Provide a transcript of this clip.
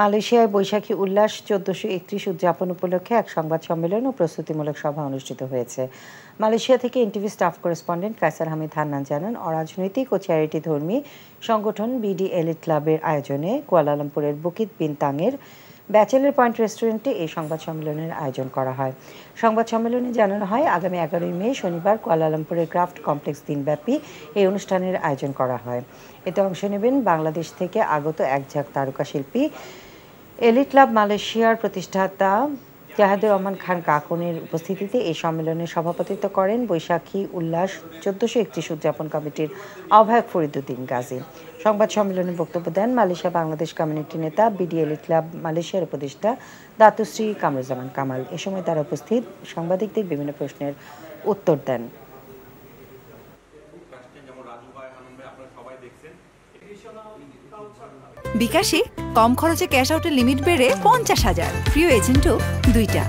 মালয়েশিয়ায় বৈশাখী উল্লাস ১৪৩১ উদযাপন উপলক্ষে এক সংবাদ সম্মেলন ও প্রস্তুতিমূলক সভা অনুষ্ঠিত হয়েছে। মালয়েশিয়া থেকে NTV staff correspondent Kaiser Hamid Hannan জানান, অরাজনৈতিক ও চ্যারিটি ধর্মী সংগঠন বিডি এলিট ক্লাবের আয়োজনে কুয়ালালামপুরের বুকিত বিনতাংয়ের ব্যাচেলর পয়েন্ট রেস্টুরেন্টে এই সংবাদ সম্মেলনের আয়োজন করা হয়। সংবাদ সম্মেলনে জানানো হয়, আগামী ১১ই মে শনিবার কুয়ালালামপুরের ক্রাফট কমপ্লেক্স দিনব্যাপী এই অনুষ্ঠানের আয়োজন করা হয়। এতে অংশ নেবেন বাংলাদেশ থেকে আগত এক ঝাঁক তারকা শিল্পী। এলিট ক্লাব মালয়েশিয়ার প্রতিষ্ঠাতা জাহেদুর রহমান খান কাকনের উপস্থিতিতে এই সম্মেলনে সভাপতিত্ব করেন বৈশাখী উল্লাস ১৪৩১ উদযাপন কমিটির আহ্বায়ক ফরিদুদ্দিন গাজী। সংবাদ সম্মেলনে বক্তব্য দেন মালয়েশিয়া বাংলাদেশ কমিউনিটি নেতা বিডি এলিট ক্লাব মালয়েশিয়ার উপদেষ্টা দাতুশ্রী কামরুজ্জামান কামাল। এ সময় তারা উপস্থিত সাংবাদিকদের বিভিন্ন প্রশ্নের উত্তর দেন। বিকাশে কম খরচে ক্যাশ আউটের লিমিট বেড়ে ৫০,০০০, প্রিয় এজেন্টও ২টা।